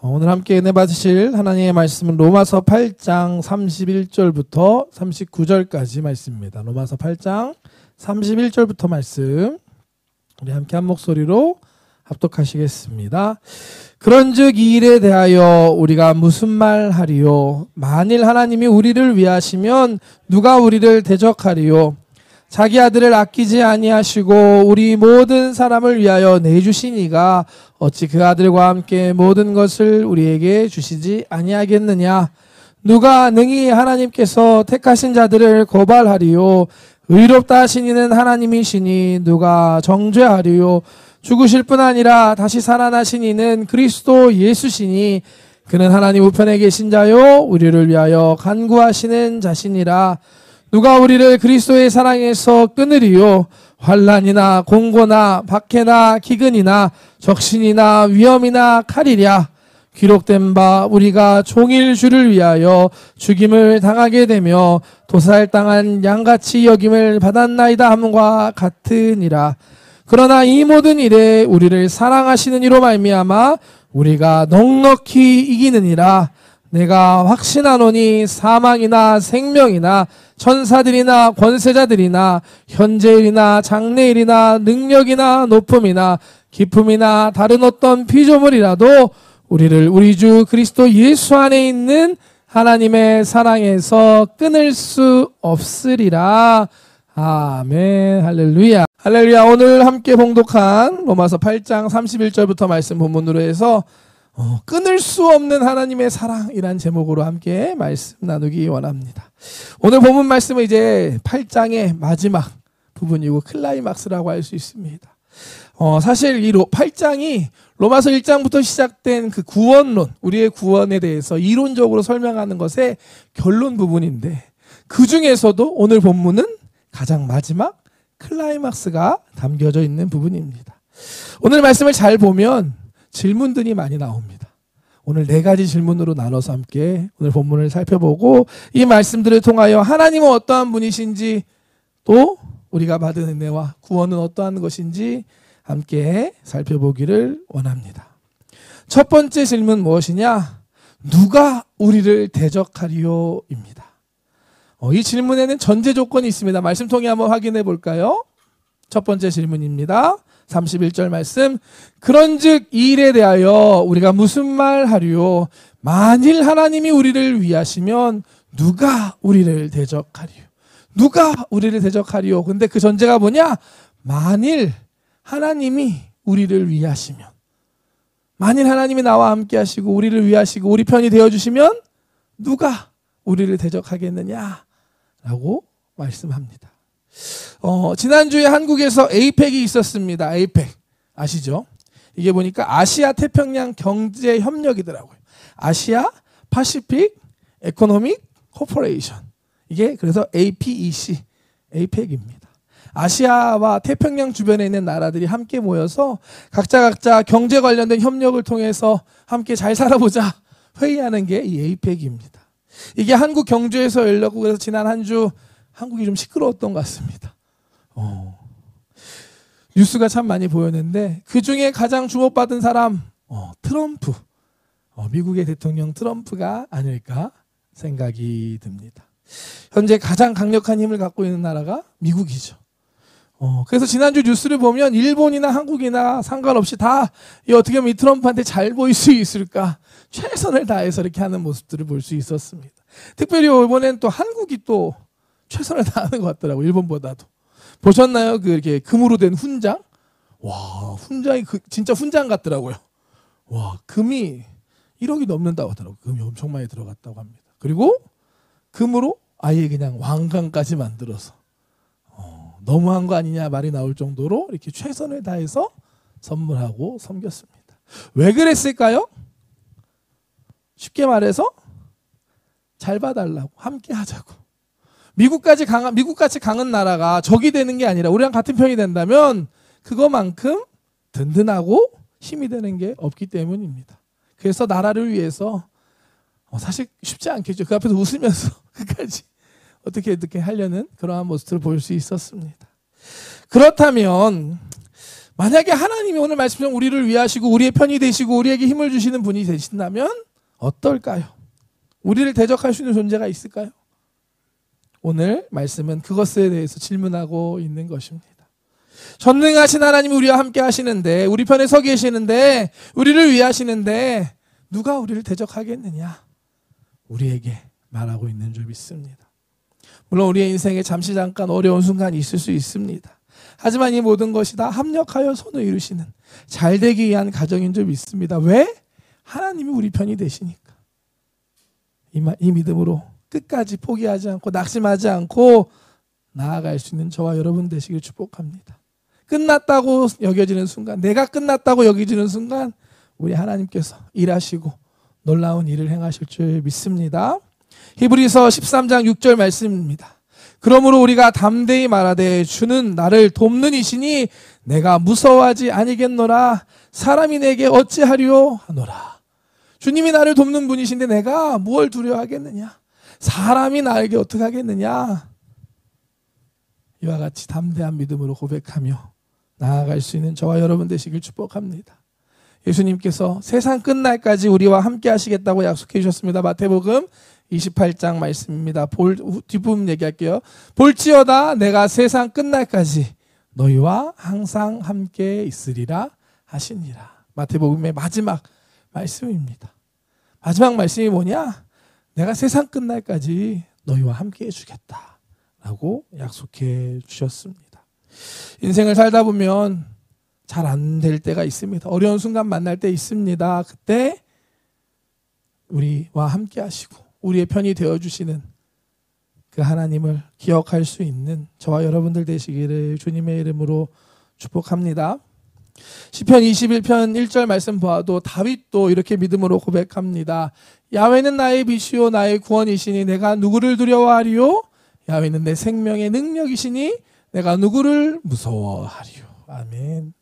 오늘 함께 은혜 받으실 하나님의 말씀은 로마서 8장 31절부터 39절까지 말씀입니다. 로마서 8장 31절부터 말씀 우리 함께 한 목소리로 합독하시겠습니다. 그런즉 이 일에 대하여 우리가 무슨 말 하리요? 만일 하나님이 우리를 위하시면 누가 우리를 대적하리요? 자기 아들을 아끼지 아니하시고 우리 모든 사람을 위하여 내주신 이가 어찌 그 아들과 함께 모든 것을 우리에게 주시지 아니하겠느냐? 누가 능히 하나님께서 택하신 자들을 고발하리요? 의롭다 하신 이는 하나님이시니 누가 정죄하리요? 죽으실 뿐 아니라 다시 살아나신 이는 그리스도 예수시니 그는 하나님 우편에 계신 자요 우리를 위하여 간구하시는 자시니라. 누가 우리를 그리스도의 사랑에서 끊으리요? 환난이나 공고나 박해나 기근이나 적신이나 위험이나 칼이랴. 기록된 바 우리가 종일 주를 위하여 죽임을 당하게 되며 도살당한 양같이 여김을 받았나이다 함과 같으니라. 그러나 이 모든 일에 우리를 사랑하시는 이로 말미암아 우리가 넉넉히 이기느니라. 내가 확신하노니 사망이나 생명이나 천사들이나 권세자들이나 현재일이나 장래일이나 능력이나 높음이나 기품이나 다른 어떤 피조물이라도 우리를 우리 주 그리스도 예수 안에 있는 하나님의 사랑에서 끊을 수 없으리라. 아멘. 할렐루야. 할렐루야. 오늘 함께 봉독한 로마서 8장 31절부터 말씀 본문으로 해서 끊을 수 없는 하나님의 사랑이란 제목으로 함께 말씀 나누기 원합니다. 오늘 본문 말씀은 이제 8장의 마지막 부분이고 클라이막스라고 할 수 있습니다. 사실 이 8장이 로마서 1장부터 시작된 그 구원론, 우리의 구원에 대해서 이론적으로 설명하는 것의 결론 부분인데 그 중에서도 오늘 본문은 가장 마지막 클라이막스가 담겨져 있는 부분입니다. 오늘 말씀을 잘 보면 질문들이 많이 나옵니다. 오늘 4가지 질문으로 나눠서 함께 오늘 본문을 살펴보고 이 말씀들을 통하여 하나님은 어떠한 분이신지 또 우리가 받은 은혜와 구원은 어떠한 것인지 함께 살펴보기를 원합니다. 첫 번째 질문 무엇이냐? 누가 우리를 대적하리요? 입니다. 이 질문에는 전제 조건이 있습니다. 말씀 통해 한번 확인해 볼까요? 첫 번째 질문입니다. 31절 말씀. 그런즉 이 일에 대하여 우리가 무슨 말 하리요? 만일 하나님이 우리를 위하시면 누가 우리를 대적하리요? 누가 우리를 대적하리요? 근데 그 전제가 뭐냐? 만일 하나님이 우리를 위하시면, 만일 하나님이 나와 함께 하시고 우리를 위하시고 우리 편이 되어주시면 누가 우리를 대적하겠느냐? 라고 말씀합니다. 지난주에 한국에서 에이펙이 있었습니다. 에이펙 아시죠? 이게 보니까 아시아 태평양 경제 협력이더라고요. 아시아 파시픽 에코노믹 코퍼레이션. 이게 그래서 APEC, 에이펙입니다. 아시아와 태평양 주변에 있는 나라들이 함께 모여서 각자 경제 관련된 협력을 통해서 함께 잘 살아보자 회의하는 게 이 에이펙입니다. 이게 한국 경주에서 열렸고 그래서 지난 한 주 한국이 좀 시끄러웠던 것 같습니다. 뉴스가 참 많이 보였는데 그 중에 가장 주목받은 사람 트럼프, 미국의 대통령 트럼프가 아닐까 생각이 듭니다. 현재 가장 강력한 힘을 갖고 있는 나라가 미국이죠. 그래서 지난주 뉴스를 보면 일본이나 한국이나 상관없이 다 어떻게 하면 이 트럼프한테 잘 보일 수 있을까 최선을 다해서 이렇게 하는 모습들을 볼 수 있었습니다. 특별히 이번엔 또 한국이 또 최선을 다하는 것 같더라고요. 일본보다도. 보셨나요? 그 이렇게 금으로 된 훈장? 와, 훈장이 진짜 훈장 같더라고요. 와, 금이 1억이 넘는다고 하더라고요. 금이 엄청 많이 들어갔다고 합니다. 그리고 금으로 아예 그냥 왕관까지 만들어서 너무한 거 아니냐 말이 나올 정도로 이렇게 최선을 다해서 선물하고 섬겼습니다. 왜 그랬을까요? 쉽게 말해서 잘 봐달라고, 함께 하자고. 미국같이 강한 나라가 적이 되는 게 아니라 우리랑 같은 편이 된다면 그거만큼 든든하고 힘이 되는 게 없기 때문입니다. 그래서 나라를 위해서 사실 쉽지 않겠죠. 그 앞에서 웃으면서 끝까지 어떻게 하려는 그러한 모습을 볼 수 있었습니다. 그렇다면 만약에 하나님이 오늘 말씀처럼 우리를 위하시고 우리의 편이 되시고 우리에게 힘을 주시는 분이 되신다면 어떨까요? 우리를 대적할 수 있는 존재가 있을까요? 오늘 말씀은 그것에 대해서 질문하고 있는 것입니다. 전능하신 하나님이 우리와 함께 하시는데, 우리 편에 서 계시는데, 우리를 위하시는데 누가 우리를 대적하겠느냐? 우리에게 말하고 있는 줄 믿습니다. 물론 우리의 인생에 잠시 잠깐 어려운 순간이 있을 수 있습니다. 하지만 이 모든 것이 다 합력하여 선을 이루시는 잘되기 위한 과정인 줄 믿습니다. 왜? 하나님이 우리 편이 되시니까. 이 믿음으로 끝까지 포기하지 않고 낙심하지 않고 나아갈 수 있는 저와 여러분 되시길 축복합니다. 끝났다고 여겨지는 순간, 내가 끝났다고 여겨지는 순간 우리 하나님께서 일하시고 놀라운 일을 행하실 줄 믿습니다. 히브리서 13장 6절 말씀입니다. 그러므로 우리가 담대히 말하되 주는 나를 돕는 이시니 내가 무서워하지 아니겠노라. 사람이 내게 어찌하리요 하노라. 주님이 나를 돕는 분이신데 내가 무엇을 두려워하겠느냐? 사람이 나에게 어떻게 하겠느냐? 이와 같이 담대한 믿음으로 고백하며 나아갈 수 있는 저와 여러분 되시길 축복합니다. 예수님께서 세상 끝날까지 우리와 함께 하시겠다고 약속해 주셨습니다. 마태복음 28장 말씀입니다. 뒷부분 얘기할게요. 볼지어다 내가 세상 끝날까지 너희와 항상 함께 있으리라 하시니라. 마태복음의 마지막 말씀입니다. 마지막 말씀이 뭐냐? 내가 세상 끝날까지 너희와 함께 해주겠다 라고 약속해 주셨습니다. 인생을 살다 보면 잘 안 될 때가 있습니다. 어려운 순간 만날 때 있습니다. 그때 우리와 함께 하시고 우리의 편이 되어주시는 그 하나님을 기억할 수 있는 저와 여러분들 되시기를 주님의 이름으로 축복합니다. 시편 21편 1절 말씀 보아도 다윗도 이렇게 믿음으로 고백합니다. 야훼는 나의 빛이요 나의 구원이시니 내가 누구를 두려워하리요? 야훼는 내 생명의 능력이시니 내가 누구를 무서워하리요? 아멘.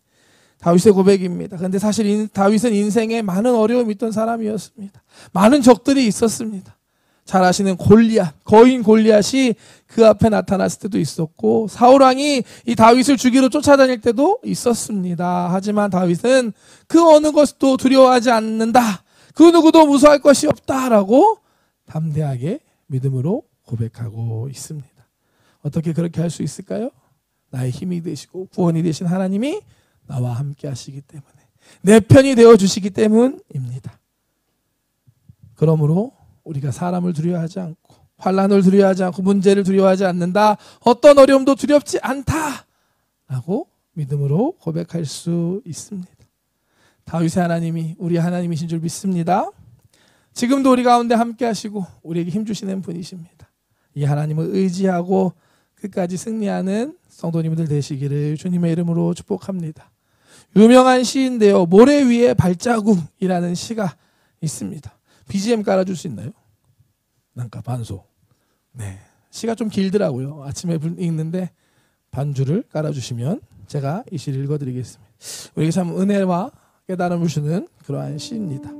다윗의 고백입니다. 그런데 사실 다윗은 인생에 많은 어려움이 있던 사람이었습니다. 많은 적들이 있었습니다. 잘 아시는 골리앗, 거인 골리앗이 그 앞에 나타났을 때도 있었고 사울왕이 이 다윗을 죽이러 쫓아다닐 때도 있었습니다. 하지만 다윗은 그 어느 것도 두려워하지 않는다. 그 누구도 무서워할 것이 없다라고 담대하게 믿음으로 고백하고 있습니다. 어떻게 그렇게 할 수 있을까요? 나의 힘이 되시고 구원이 되신 하나님이 나와 함께 하시기 때문에, 내 편이 되어주시기 때문입니다. 그러므로 우리가 사람을 두려워하지 않고 환난을 두려워하지 않고 문제를 두려워하지 않는다. 어떤 어려움도 두렵지 않다라고 믿음으로 고백할 수 있습니다. 다윗의 하나님이 우리 하나님이신 줄 믿습니다. 지금도 우리 가운데 함께 하시고 우리에게 힘주시는 분이십니다. 이 하나님을 의지하고 끝까지 승리하는 성도님들 되시기를 주님의 이름으로 축복합니다. 유명한 시인데요, 모래 위에 발자국이라는 시가 있습니다. BGM 깔아줄 수 있나요? 난가 반소. 네, 시가 좀 길더라고요. 아침에 읽는데 반주를 깔아주시면 제가 이 시를 읽어드리겠습니다. 우리에게 참 은혜와 깨달음을 주는 그러한 시입니다.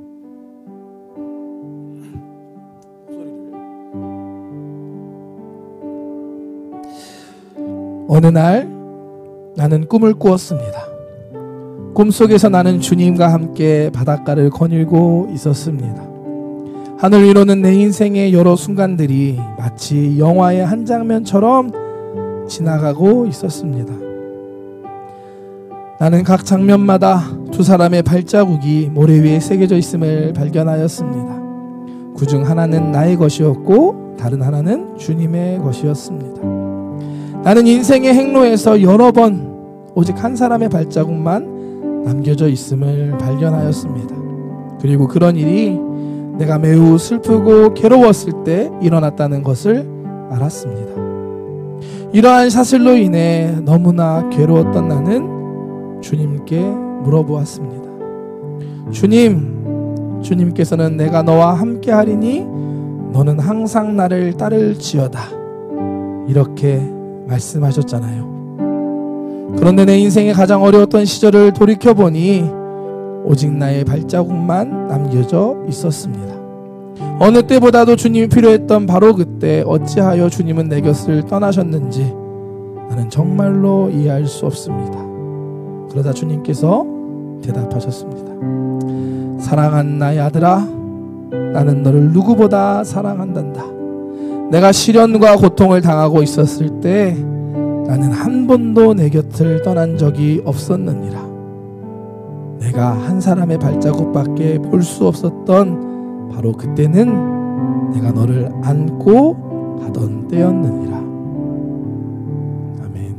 어느 날 나는 꿈을 꾸었습니다. 꿈속에서 나는 주님과 함께 바닷가를 거닐고 있었습니다. 하늘 위로는 내 인생의 여러 순간들이 마치 영화의 한 장면처럼 지나가고 있었습니다. 나는 각 장면마다 두 사람의 발자국이 모래 위에 새겨져 있음을 발견하였습니다. 그중 하나는 나의 것이었고 다른 하나는 주님의 것이었습니다. 나는 인생의 행로에서 여러 번 오직 한 사람의 발자국만 남겨져 있음을 발견하였습니다. 그리고 그런 일이 내가 매우 슬프고 괴로웠을 때 일어났다는 것을 알았습니다. 이러한 사실로 인해 너무나 괴로웠던 나는 주님께 물어보았습니다. 주님께서는 내가 너와 함께 하리니 너는 항상 나를 따를지어다 이렇게 말씀하셨잖아요. 그런데 내 인생의 가장 어려웠던 시절을 돌이켜보니 오직 나의 발자국만 남겨져 있었습니다. 어느 때보다도 주님이 필요했던 바로 그때 어찌하여 주님은 내 곁을 떠나셨는지 나는 정말로 이해할 수 없습니다. 그러자 주님께서 대답하셨습니다. 사랑하는 나의 아들아, 나는 너를 누구보다 사랑한단다. 내가 시련과 고통을 당하고 있었을 때 나는 한 번도 내 곁을 떠난 적이 없었느니라. 내가 한 사람의 발자국밖에 볼 수 없었던 바로 그때는 내가 너를 안고 가던 때였느니라. 아멘.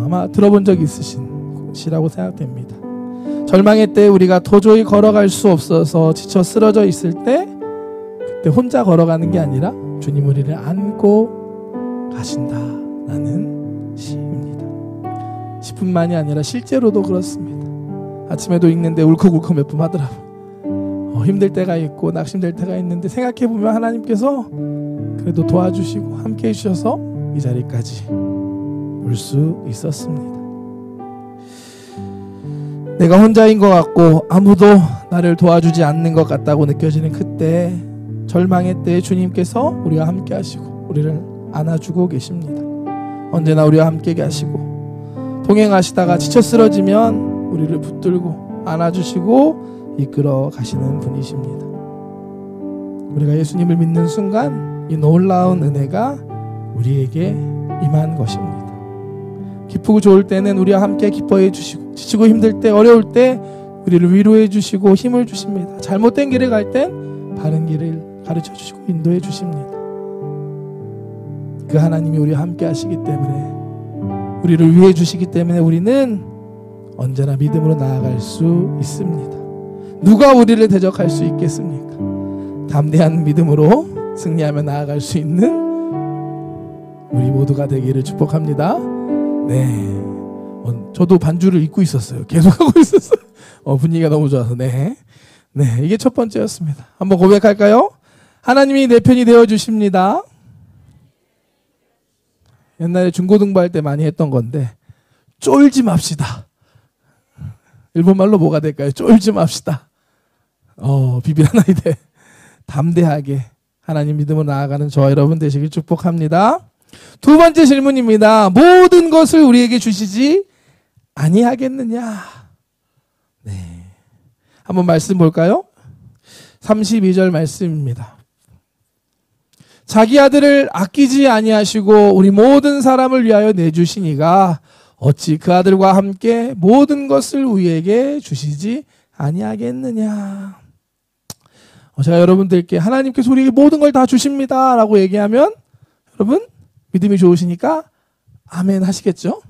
아마 들어본 적 있으신 시라고 생각됩니다. 절망의 때 우리가 도저히 걸어갈 수 없어서 지쳐 쓰러져 있을 때 그때 혼자 걸어가는 게 아니라 주님 우리를 안고 가신다라는 시입니다. 시뿐만이 아니라 실제로도 그렇습니다. 아침에도 읽는데 울컥울컥 몇 번 하더라고요. 힘들 때가 있고 낙심될 때가 있는데 생각해보면 하나님께서 그래도 도와주시고 함께 해주셔서 이 자리까지 올 수 있었습니다. 내가 혼자인 것 같고 아무도 나를 도와주지 않는 것 같다고 느껴지는 그때, 절망의 때에 주님께서 우리와 함께 하시고 우리를 안아주고 계십니다. 언제나 우리와 함께 하시고 동행하시다가 지쳐 쓰러지면 우리를 붙들고 안아주시고 이끌어 가시는 분이십니다. 우리가 예수님을 믿는 순간 이 놀라운 은혜가 우리에게 임한 것입니다. 기쁘고 좋을 때는 우리와 함께 기뻐해 주시고, 지치고 힘들 때, 어려울 때 우리를 위로해 주시고 힘을 주십니다. 잘못된 길을 갈 땐 바른 길을 가르쳐 주시고 인도해 주십니다. 그 하나님이 우리와 함께 하시기 때문에, 우리를 위해 주시기 때문에 우리는 언제나 믿음으로 나아갈 수 있습니다. 누가 우리를 대적할 수 있겠습니까? 담대한 믿음으로 승리하며 나아갈 수 있는 우리 모두가 되기를 축복합니다. 네, 저도 반주를 잊고 있었어요. 계속하고 있었어요. 분위기가 너무 좋아서. 네, 이게 첫 번째였습니다. 한번 고백할까요? 하나님이 내 편이 되어주십니다. 옛날에 중고등부 할 때 많이 했던 건데, 쫄지 맙시다. 일본말로 뭐가 될까요? 쫄지 맙시다. 비비란 아이들. 담대하게 하나님 믿음으로 나아가는 저와 여러분 되시길 축복합니다. 두 번째 질문입니다. 모든 것을 우리에게 주시지 아니하겠느냐? 네, 한번 말씀 볼까요? 32절 말씀입니다. 자기 아들을 아끼지 아니하시고 우리 모든 사람을 위하여 내주시니가 어찌 그 아들과 함께 모든 것을 우리에게 주시지 아니하겠느냐? 제가 여러분들께 하나님께서 우리에게 모든 걸 다 주십니다 라고 얘기하면 여러분 믿음이 좋으시니까 아멘 하시겠죠?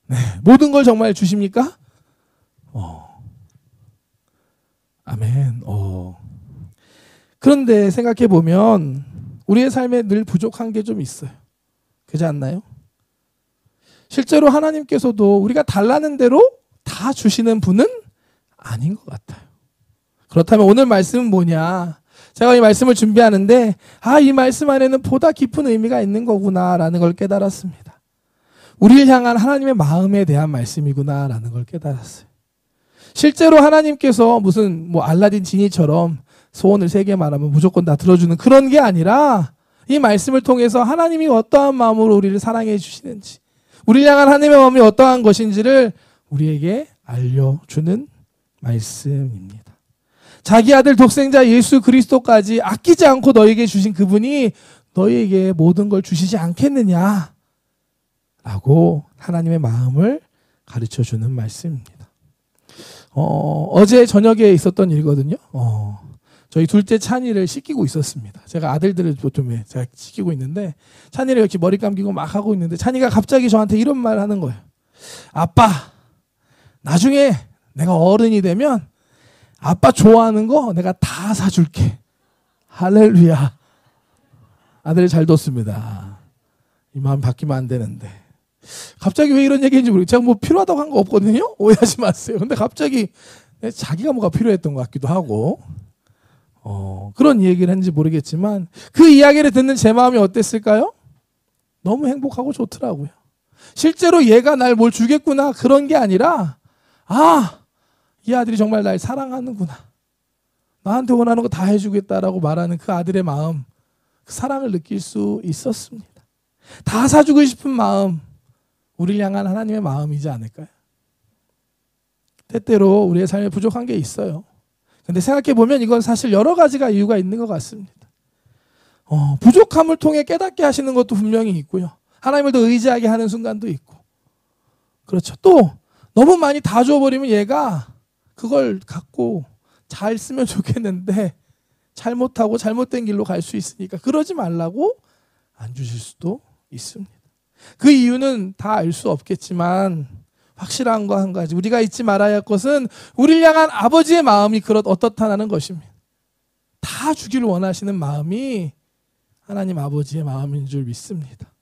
네, 모든 걸 정말 주십니까? 아멘. 그런데 생각해 보면 우리의 삶에 늘 부족한 게 좀 있어요. 그렇지 않나요? 실제로 하나님께서도 우리가 달라는 대로 다 주시는 분은 아닌 것 같아요. 그렇다면 오늘 말씀은 뭐냐? 제가 이 말씀을 준비하는데 이 말씀 안에는 보다 깊은 의미가 있는 거구나라는 걸 깨달았습니다. 우리를 향한 하나님의 마음에 대한 말씀이구나라는 걸 깨달았어요. 실제로 하나님께서 무슨 알라딘 지니처럼 소원을 3개 말하면 무조건 다 들어주는 그런 게 아니라 이 말씀을 통해서 하나님이 어떠한 마음으로 우리를 사랑해 주시는지, 우리를 향한 하나님의 마음이 어떠한 것인지를 우리에게 알려주는 말씀입니다. 자기 아들 독생자 예수 그리스도까지 아끼지 않고 너에게 주신 그분이 너에게 모든 걸 주시지 않겠느냐 라고 하나님의 마음을 가르쳐주는 말씀입니다. 어제 저녁에 있었던 일이거든요. 저희 둘째 찬이를 씻기고 있었습니다. 제가 아들들을 보통 제가 씻기고 있는데 찬이를 이렇게 머리 감기고 막 하고 있는데 찬이가 갑자기 저한테 이런 말을 하는 거예요. 아빠, 나중에 내가 어른이 되면 아빠 좋아하는 거 내가 다 사줄게. 할렐루야. 아들 잘 뒀습니다. 이 마음 바뀌면 안 되는데. 갑자기 왜 이런 얘기인지 모르겠어요. 제가 뭐 필요하다고 한 거 없거든요. 오해하지 마세요. 근데 갑자기 자기가 뭐가 필요했던 것 같기도 하고 그런 얘기를 했는지 모르겠지만 그 이야기를 듣는 제 마음이 어땠을까요? 너무 행복하고 좋더라고요. 실제로 얘가 날 뭘 주겠구나 그런 게 아니라 이 아들이 정말 날 사랑하는구나. 나한테 원하는 거 다 해주겠다라고 말하는 그 아들의 마음, 그 사랑을 느낄 수 있었습니다. 다 사주고 싶은 마음, 우리를 향한 하나님의 마음이지 않을까요? 때때로 우리의 삶에 부족한 게 있어요. 근데 생각해보면 이건 사실 여러 가지가 이유가 있는 것 같습니다. 부족함을 통해 깨닫게 하시는 것도 분명히 있고요. 하나님을 더 의지하게 하는 순간도 있고. 그렇죠. 또 너무 많이 다 줘버리면 얘가 그걸 갖고 잘 쓰면 좋겠는데 잘못하고 잘못된 길로 갈 수 있으니까 그러지 말라고 안 주실 수도 있습니다. 그 이유는 다 알 수 없겠지만 확실한 거 한 가지, 우리가 잊지 말아야 할 것은 우리를 향한 아버지의 마음이 어떻다는 것입니다. 다 주기를 원하시는 마음이 하나님 아버지의 마음인 줄 믿습니다.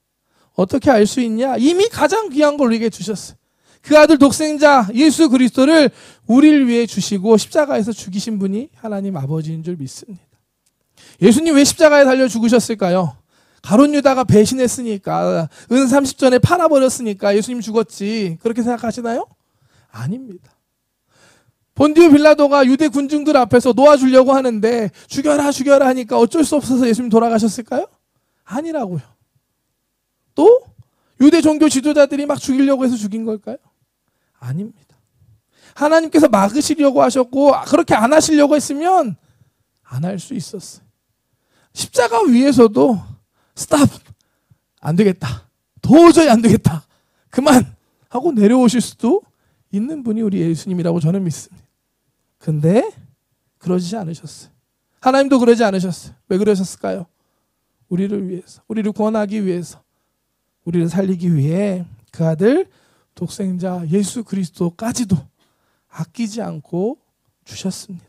어떻게 알 수 있냐? 이미 가장 귀한 걸 우리에게 주셨어요. 그 아들 독생자 예수 그리스도를 우리를 위해 주시고 십자가에서 죽이신 분이 하나님 아버지인 줄 믿습니다. 예수님 왜 십자가에 달려 죽으셨을까요? 가룟 유다가 배신했으니까, 은 30전에 팔아버렸으니까 예수님 죽었지, 그렇게 생각하시나요? 아닙니다. 본디오 빌라도가 유대 군중들 앞에서 놓아주려고 하는데 죽여라 죽여라 하니까 어쩔 수 없어서 예수님 돌아가셨을까요? 아니라고요. 또 유대 종교 지도자들이 막 죽이려고 해서 죽인 걸까요? 아닙니다. 하나님께서 막으시려고 하셨고, 그렇게 안 하시려고 했으면 안 할 수 있었어요. 십자가 위에서도 스탑! 안 되겠다. 도저히 안 되겠다. 그만! 하고 내려오실 수도 있는 분이 우리 예수님이라고 저는 믿습니다. 근데 그러지 않으셨어요. 하나님도 그러지 않으셨어요. 왜 그러셨을까요? 우리를 위해서, 우리를 구원하기 위해서, 우리를 살리기 위해 그 아들 독생자 예수 그리스도까지도 아끼지 않고 주셨습니다.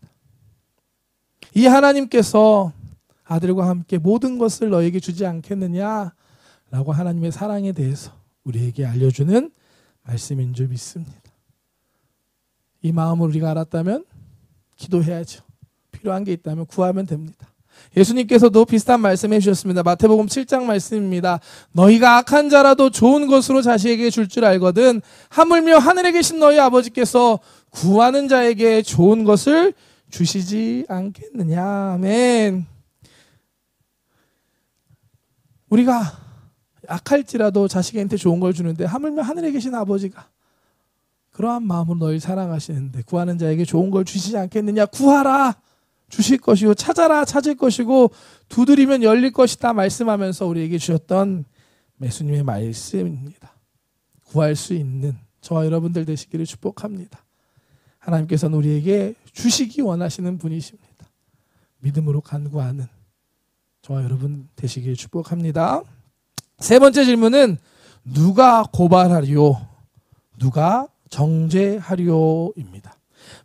이 하나님께서 아들과 함께 모든 것을 너에게 주지 않겠느냐라고 하나님의 사랑에 대해서 우리에게 알려주는 말씀인 줄 믿습니다. 이 마음을 우리가 알았다면 기도해야죠. 필요한 게 있다면 구하면 됩니다. 예수님께서도 비슷한 말씀 해주셨습니다. 마태복음 7장 말씀입니다. 너희가 악한 자라도 좋은 것으로 자식에게 줄 줄 알거든 하물며 하늘에 계신 너희 아버지께서 구하는 자에게 좋은 것을 주시지 않겠느냐. 아멘. 우리가 악할지라도 자식한테 좋은 걸 주는데 하물며 하늘에 계신 아버지가 그러한 마음으로 너희 사랑하시는데 구하는 자에게 좋은 걸 주시지 않겠느냐. 구하라 주실 것이고 찾아라 찾을 것이고 두드리면 열릴 것이다 말씀하면서 우리에게 주셨던 예수님의 말씀입니다. 구할 수 있는 저와 여러분들 되시기를 축복합니다. 하나님께서는 우리에게 주시기 원하시는 분이십니다. 믿음으로 간구하는 저와 여러분 되시기를 축복합니다. 세 번째 질문은 누가 고발하리요? 누가 정죄하리요입니다.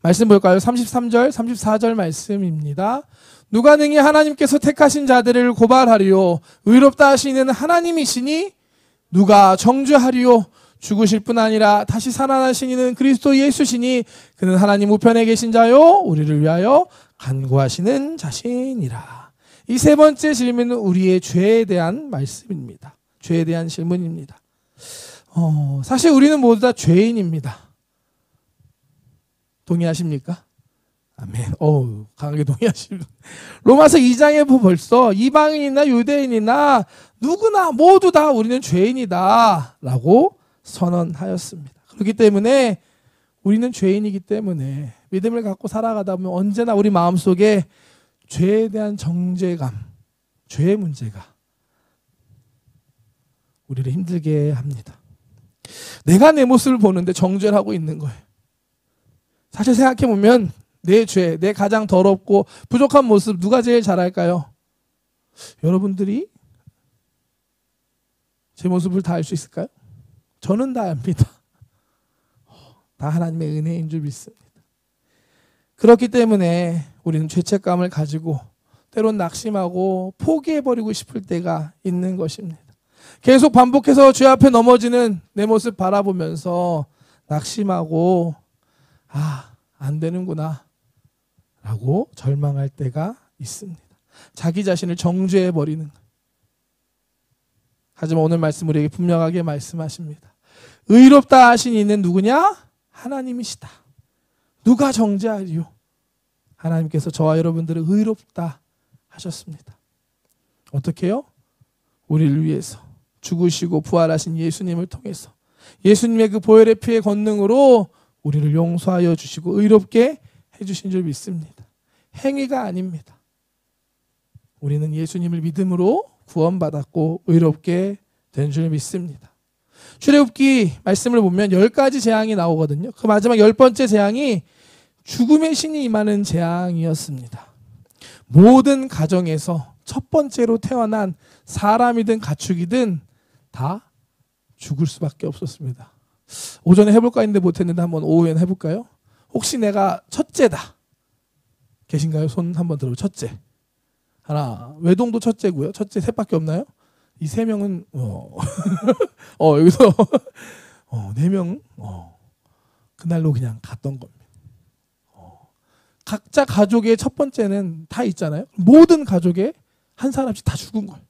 말씀 볼까요? 33절, 34절 말씀입니다. 누가 능히 하나님께서 택하신 자들을 고발하리요? 의롭다 하시는 하나님이시니 누가 정죄하리요? 죽으실 뿐 아니라 다시 살아나신 이는 그리스도 예수시니 그는 하나님 우편에 계신 자요 우리를 위하여 간구하시는 자신이라. 이 세 번째 질문은 우리의 죄에 대한 말씀입니다. 죄에 대한 질문입니다. 사실 우리는 모두 다 죄인입니다. 동의하십니까? 아멘. 강하게 동의하시는. 로마서 2장에 벌써 이방인이나 유대인이나 누구나 모두 다 우리는 죄인이다 라고 선언하였습니다. 그렇기 때문에 우리는 죄인이기 때문에 믿음을 갖고 살아가다 보면 언제나 우리 마음속에 죄에 대한 정죄감, 죄의 문제가 우리를 힘들게 합니다. 내가 내 모습을 보는데 정죄를 하고 있는 거예요. 사실 생각해보면 내 죄, 내 가장 더럽고 부족한 모습 누가 제일 잘 알까요? 여러분들이 제 모습을 다 알 수 있을까요? 저는 다 압니다. 다 하나님의 은혜인 줄 믿습니다. 그렇기 때문에 우리는 죄책감을 가지고 때론 낙심하고 포기해버리고 싶을 때가 있는 것입니다. 계속 반복해서 죄 앞에 넘어지는 내 모습 바라보면서 낙심하고 안 되는구나 라고 절망할 때가 있습니다. 자기 자신을 정죄해버리는 거예요. 하지만 오늘 말씀 우리에게 분명하게 말씀하십니다. 의롭다 하신 이는 누구냐? 하나님이시다. 누가 정죄하리요? 하나님께서 저와 여러분들을 의롭다 하셨습니다. 어떻게 해요? 우리를 위해서 죽으시고 부활하신 예수님을 통해서 예수님의 그 보혈의 피의 권능으로 우리를 용서하여 주시고 의롭게 해주신 줄 믿습니다. 행위가 아닙니다. 우리는 예수님을 믿음으로 구원받았고 의롭게 된 줄 믿습니다. 출애굽기 말씀을 보면 10가지 재앙이 나오거든요. 그 마지막 10번째 재앙이 죽음의 신이 임하는 재앙이었습니다. 모든 가정에서 첫 번째로 태어난 사람이든 가축이든 다 죽을 수밖에 없었습니다. 오전에 해볼까 했는데 못했는데 한번 오후에는 해볼까요? 혹시 내가 첫째다 계신가요? 손 한번 들어보세요. 첫째. 하나, 외동도 첫째고요. 첫째 셋밖에 없나요? 이 세 명은 여기서 네 명 그날로 그냥 갔던 겁니다. 각자 가족의 첫 번째는 다 있잖아요. 모든 가족의 한 사람씩 다 죽은 거예요.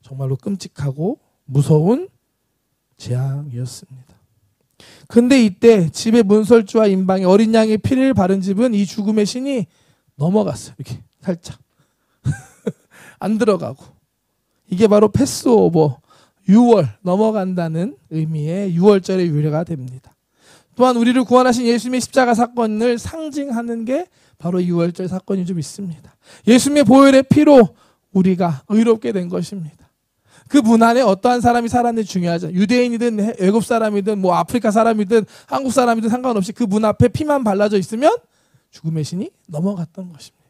정말로 끔찍하고 무서운 재앙이었습니다. 근데 이때 집에 문설주와 임방에 어린 양의 피를 바른 집은 이 죽음의 신이 넘어갔어요. 이렇게 살짝 안 들어가고, 이게 바로 패스오버 6월 넘어간다는 의미의 6월절의 유래가 됩니다. 또한 우리를 구원하신 예수님의 십자가 사건을 상징하는 게 바로 6월절 사건인 줄 믿습니다. 예수님의 보혈의 피로 우리가 의롭게 된 것입니다. 그 문 안에 어떠한 사람이 살았는지 중요하죠. 유대인이든 애굽 사람이든 뭐 아프리카 사람이든 한국 사람이든 상관없이 그 문 앞에 피만 발라져 있으면 죽음의 신이 넘어갔던 것입니다.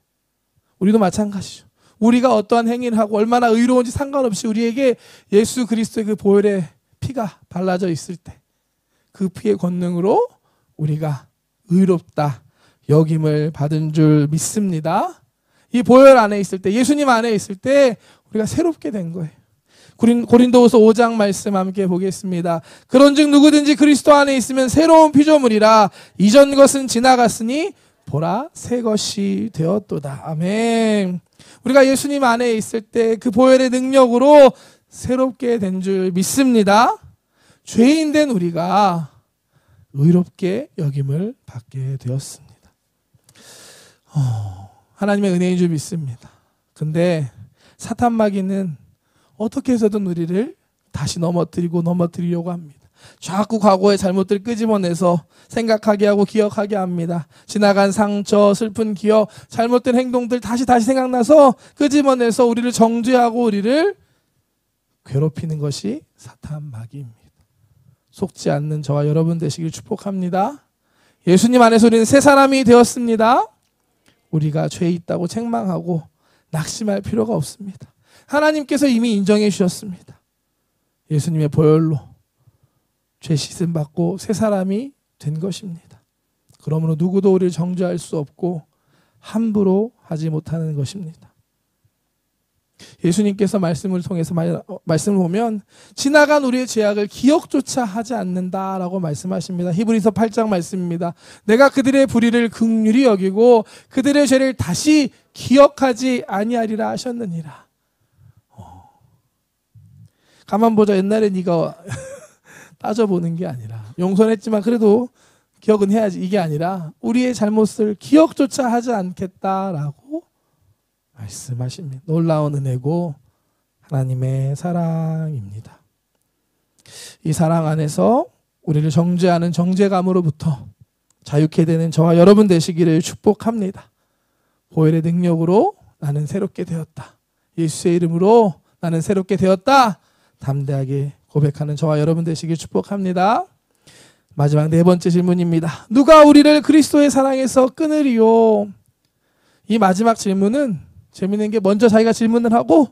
우리도 마찬가지죠. 우리가 어떠한 행위를 하고 얼마나 의로운지 상관없이 우리에게 예수 그리스도의 그 보혈의 피가 발라져 있을 때 그 피의 권능으로 우리가 의롭다 여김을 받은 줄 믿습니다. 이 보혈 안에 있을 때, 예수님 안에 있을 때 우리가 새롭게 된 거예요. 고린도후서 5장 말씀 함께 보겠습니다. 그런즉 누구든지 그리스도 안에 있으면 새로운 피조물이라 이전 것은 지나갔으니 보라 새 것이 되었도다. 아멘. 우리가 예수님 안에 있을 때 그 보혈의 능력으로 새롭게 된 줄 믿습니다. 죄인 된 우리가 의롭게 여김을 받게 되었습니다. 하나님의 은혜인 줄 믿습니다. 근데 사탄 마귀는 어떻게 해서든 우리를 다시 넘어뜨리려고 합니다. 자꾸 과거의 잘못들 끄집어내서 생각하게 하고 기억하게 합니다. 지나간 상처, 슬픈 기억, 잘못된 행동들 다시 생각나서 끄집어내서 우리를 정죄하고 우리를 괴롭히는 것이 사탄 마귀입니다. 속지 않는 저와 여러분 되시길 축복합니다. 예수님 안에서 우리는 새 사람이 되었습니다. 우리가 죄 있다고 책망하고 낙심할 필요가 없습니다. 하나님께서 이미 인정해 주셨습니다. 예수님의 보혈로 죄 씻음 받고 새 사람이 된 것입니다. 그러므로 누구도 우리를 정죄할 수 없고 함부로 하지 못하는 것입니다. 예수님께서 말씀을 통해서 말씀을 보면 지나간 우리의 죄악을 기억조차 하지 않는다라고 말씀하십니다. 히브리서 8장 말씀입니다. 내가 그들의 불의를 긍휼히 여기고 그들의 죄를 다시 기억하지 아니하리라 하셨느니라. 가만 보자. 옛날에 네가 따져보는 게 아니라 용서했지만 그래도 기억은 해야지, 이게 아니라 우리의 잘못을 기억조차 하지 않겠다라고 말씀하십니다. 놀라운 은혜고 하나님의 사랑입니다. 이 사랑 안에서 우리를 정죄하는 정죄감으로부터 자유케 되는 저와 여러분 되시기를 축복합니다. 보혈의 능력으로 나는 새롭게 되었다. 예수의 이름으로 나는 새롭게 되었다. 담대하게 고백하는 저와 여러분 되시길 축복합니다. 마지막 네 번째 질문입니다. 누가 우리를 그리스도의 사랑에서 끊으리요? 이 마지막 질문은 재미있는 게 먼저 자기가 질문을 하고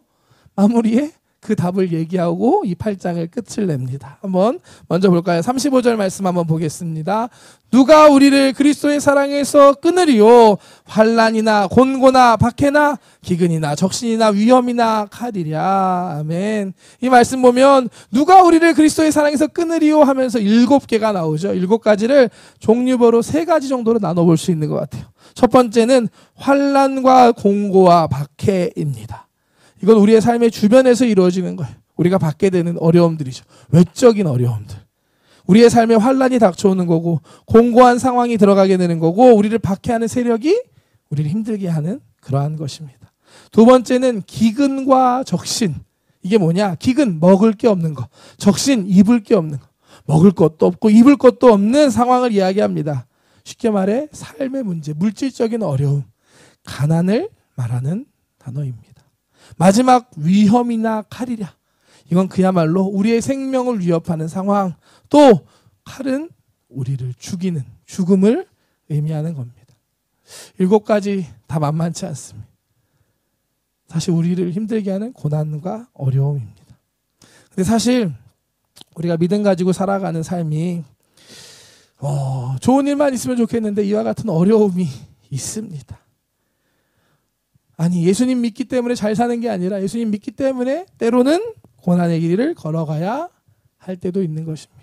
마무리에 그 답을 얘기하고 이 8장을 끝을 냅니다. 한번 먼저 볼까요? 35절 말씀 한번 보겠습니다. 누가 우리를 그리스도의 사랑에서 끊으리요? 환난이나 곤고나 박해나 기근이나 적신이나 위험이나 칼이랴. 아멘. 이 말씀 보면 누가 우리를 그리스도의 사랑에서 끊으리요 하면서 7개가 나오죠. 7가지를 종류별로 3가지 정도로 나눠볼 수 있는 것 같아요. 첫 번째는 환난과 공고와 박해입니다. 이건 우리의 삶의 주변에서 이루어지는 거예요. 우리가 받게 되는 어려움들이죠. 외적인 어려움들. 우리의 삶에 환난이 닥쳐오는 거고 공고한 상황이 들어가게 되는 거고 우리를 박해하는 세력이 우리를 힘들게 하는 그러한 것입니다. 두 번째는 기근과 적신. 이게 뭐냐? 기근, 먹을 게 없는 거. 적신, 입을 게 없는 거. 먹을 것도 없고 입을 것도 없는 상황을 이야기합니다. 쉽게 말해 삶의 문제, 물질적인 어려움, 가난을 말하는 단어입니다. 마지막 위험이나 칼이랴. 이건 그야말로 우리의 생명을 위협하는 상황, 또 칼은 우리를 죽이는 죽음을 의미하는 겁니다. 7가지 다 만만치 않습니다. 사실 우리를 힘들게 하는 고난과 어려움입니다. 근데 사실 우리가 믿음 가지고 살아가는 삶이 좋은 일만 있으면 좋겠는데 이와 같은 어려움이 있습니다. 아니, 예수님 믿기 때문에 잘 사는 게 아니라 예수님 믿기 때문에 때로는 고난의 길을 걸어가야 할 때도 있는 것입니다.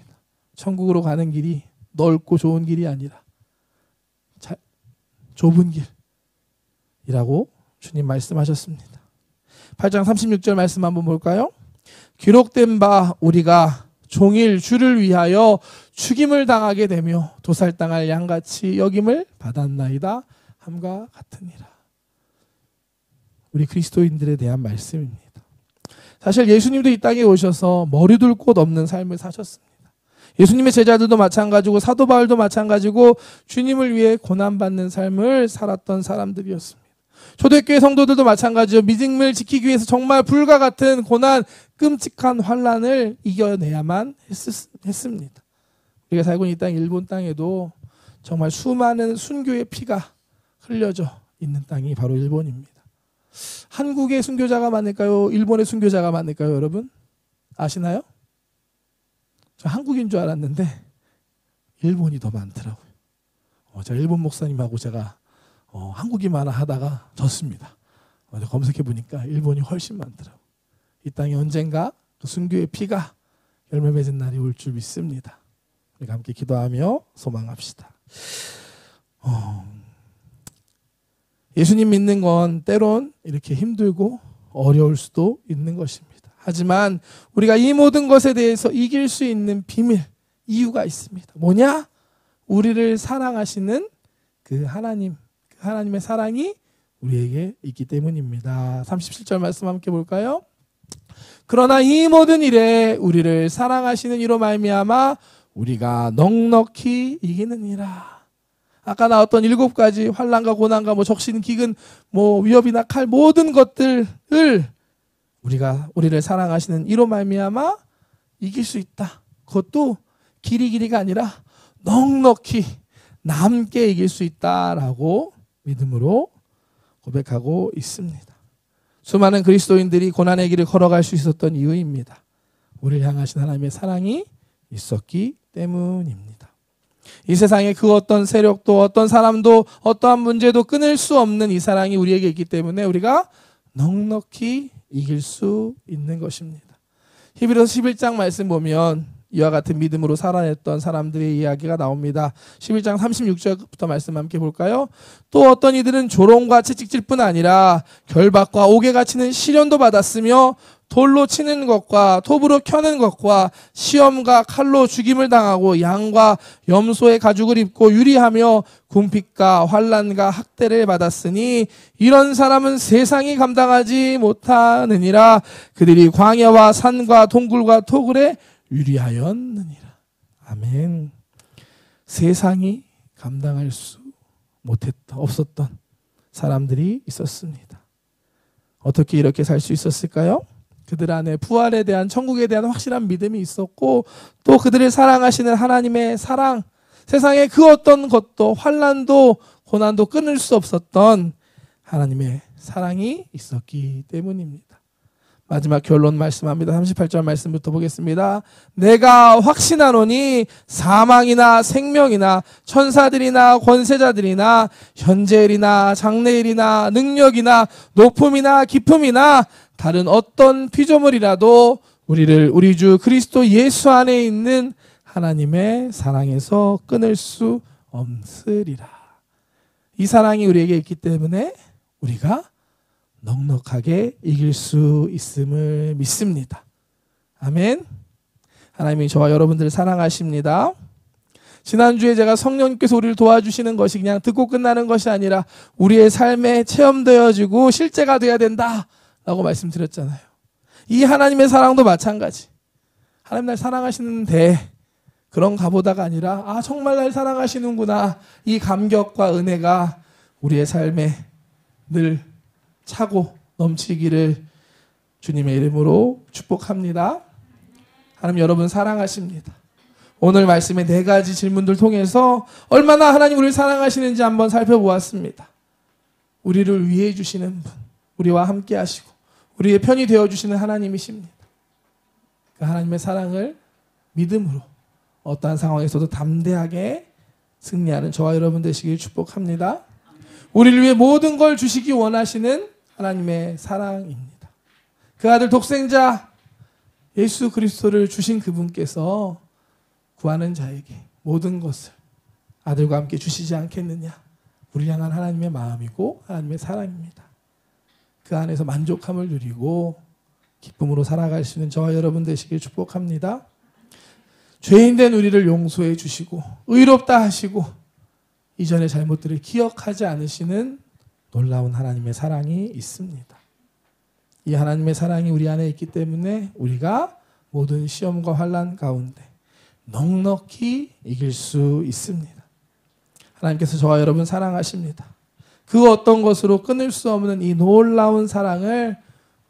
천국으로 가는 길이 넓고 좋은 길이 아니라 좁은 길이라고 주님 말씀하셨습니다. 8장 36절 말씀 한번 볼까요? 기록된 바 우리가 종일 주를 위하여 죽임을 당하게 되며 도살당할 양같이 여김을 받았나이다 함과 같으니라. 우리 그리스도인들에 대한 말씀입니다. 사실 예수님도 이 땅에 오셔서 머리둘 곳 없는 삶을 사셨습니다. 예수님의 제자들도 마찬가지고 사도 바울도 마찬가지고 주님을 위해 고난받는 삶을 살았던 사람들이었습니다. 초대교회 성도들도 마찬가지죠. 믿음을 지키기 위해서 정말 불과 같은 고난, 끔찍한 환난을 이겨내야만 했습니다. 우리가 살고 있는 이 땅, 일본 땅에도 정말 수많은 순교의 피가 흘려져 있는 땅이 바로 일본입니다. 한국의 순교자가 많을까요? 일본의 순교자가 많을까요? 여러분 아시나요? 저 한국인 줄 알았는데 일본이 더 많더라고요. 제가 일본 목사님하고 제가 한국인만 하다가 졌습니다. 검색해 보니까 일본이 훨씬 많더라고요. 이 땅에 언젠가 그 순교의 피가 열매 맺은 날이 올 줄 믿습니다. 우리가 함께 기도하며 소망합시다. 예수님 믿는 건 때론 이렇게 힘들고 어려울 수도 있는 것입니다. 하지만 우리가 이 모든 것에 대해서 이길 수 있는 비밀, 이유가 있습니다. 뭐냐? 우리를 사랑하시는 그 하나님, 그 하나님의 사랑이 우리에게 있기 때문입니다. 37절 말씀 함께 볼까요? 그러나 이 모든 일에 우리를 사랑하시는 이로 말미암아 우리가 넉넉히 이기느니라. 아까 나왔던 7가지 환난과 고난과 적신, 기근, 위협이나 칼, 모든 것들을 우리를 사랑하시는 이로 말미암아 이길 수 있다. 그것도 길이가 아니라 넉넉히 남게 이길 수 있다라고 믿음으로 고백하고 있습니다. 수많은 그리스도인들이 고난의 길을 걸어갈 수 있었던 이유입니다. 우리를 향하신 하나님의 사랑이 있었기 때문입니다. 이 세상에 그 어떤 세력도 어떤 사람도 어떠한 문제도 끊을 수 없는 이 사랑이 우리에게 있기 때문에 우리가 넉넉히 이길 수 있는 것입니다. 히브리서 11장 말씀 보면 이와 같은 믿음으로 살아냈던 사람들의 이야기가 나옵니다. 11장 36절부터 말씀 함께 볼까요? 또 어떤 이들은 조롱과 채찍질 뿐 아니라 결박과 옥에 갇히는 시련도 받았으며 돌로 치는 것과 톱으로 켜는 것과 시험과 칼로 죽임을 당하고 양과 염소의 가죽을 입고 유리하며 궁핍과 환난과 학대를 받았으니 이런 사람은 세상이 감당하지 못하느니라. 그들이 광야와 산과 동굴과 토굴에 유리하였느니라. 아멘. 세상이 감당할 수 없었던 사람들이 있었습니다. 어떻게 이렇게 살 수 있었을까요? 그들 안에 부활에 대한, 천국에 대한 확실한 믿음이 있었고, 또 그들을 사랑하시는 하나님의 사랑, 세상의 그 어떤 것도 환난도 고난도 끊을 수 없었던 하나님의 사랑이 있었기 때문입니다. 마지막 결론 말씀합니다. 38절 말씀부터 보겠습니다. 내가 확신하노니 사망이나 생명이나 천사들이나 권세자들이나 현재일이나 장래일이나 능력이나 높음이나 깊음이나 다른 어떤 피조물이라도 우리를 우리 주 그리스도 예수 안에 있는 하나님의 사랑에서 끊을 수 없으리라. 이 사랑이 우리에게 있기 때문에 우리가 넉넉하게 이길 수 있음을 믿습니다. 아멘. 하나님이 저와 여러분들을 사랑하십니다. 지난주에 제가 성령님께서 우리를 도와주시는 것이 그냥 듣고 끝나는 것이 아니라 우리의 삶에 체험되어지고 실제가 되어야 된다라고 말씀드렸잖아요. 이 하나님의 사랑도 마찬가지. 하나님 날 사랑하시는데 그런가 보다가 아니라 정말 날 사랑하시는구나, 이 감격과 은혜가 우리의 삶에 늘 차고 넘치기를 주님의 이름으로 축복합니다. 하나님, 여러분 사랑하십니다. 오늘 말씀의 4가지 질문들 통해서 얼마나 하나님 우리를 사랑하시는지 한번 살펴보았습니다. 우리를 위해 주시는 분, 우리와 함께 하시고 우리의 편이 되어주시는 하나님이십니다. 그 하나님의 사랑을 믿음으로 어떠한 상황에서도 담대하게 승리하는 저와 여러분 되시길 축복합니다. 우리를 위해 모든 걸 주시기 원하시는 하나님의 사랑입니다. 그 아들 독생자 예수 그리스도를 주신 그분께서 구하는 자에게 모든 것을 아들과 함께 주시지 않겠느냐, 우리 향한 하나님의 마음이고 하나님의 사랑입니다. 그 안에서 만족함을 누리고 기쁨으로 살아갈 수 있는 저와 여러분 되시길 축복합니다. 죄인된 우리를 용서해 주시고 의롭다 하시고 이전의 잘못들을 기억하지 않으시는 놀라운 하나님의 사랑이 있습니다. 이 하나님의 사랑이 우리 안에 있기 때문에 우리가 모든 시험과 환난 가운데 넉넉히 이길 수 있습니다. 하나님께서 저와 여러분 사랑하십니다. 그 어떤 것으로 끊을 수 없는 이 놀라운 사랑을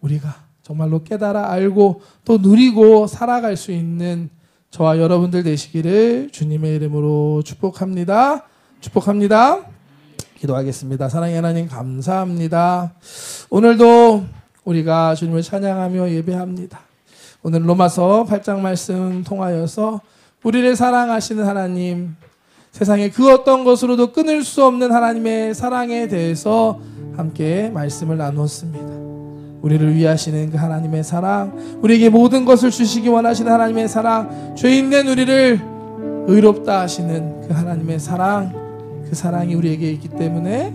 우리가 정말로 깨달아 알고 또 누리고 살아갈 수 있는 저와 여러분들 되시기를 주님의 이름으로 축복합니다. 축복합니다. 기도하겠습니다. 사랑의 하나님, 감사합니다. 오늘도 우리가 주님을 찬양하며 예배합니다. 오늘 로마서 8장 말씀 통하여서 우리를 사랑하시는 하나님, 세상의 그 어떤 것으로도 끊을 수 없는 하나님의 사랑에 대해서 함께 말씀을 나누었습니다. 우리를 위하시는 그 하나님의 사랑, 우리에게 모든 것을 주시기 원하시는 하나님의 사랑, 죄인된 우리를 의롭다 하시는 그 하나님의 사랑, 그 사랑이 우리에게 있기 때문에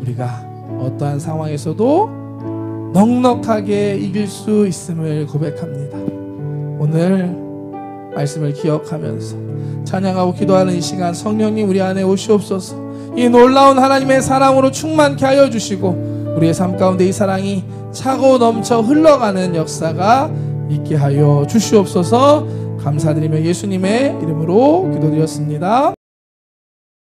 우리가 어떠한 상황에서도 넉넉하게 이길 수 있음을 고백합니다. 오늘 말씀을 기억하면서 찬양하고 기도하는 이 시간, 성령님 우리 안에 오시옵소서. 이 놀라운 하나님의 사랑으로 충만케 하여 주시고 우리의 삶 가운데 이 사랑이 차고 넘쳐 흘러가는 역사가 있게 하여 주시옵소서. 감사드리며 예수님의 이름으로 기도드렸습니다.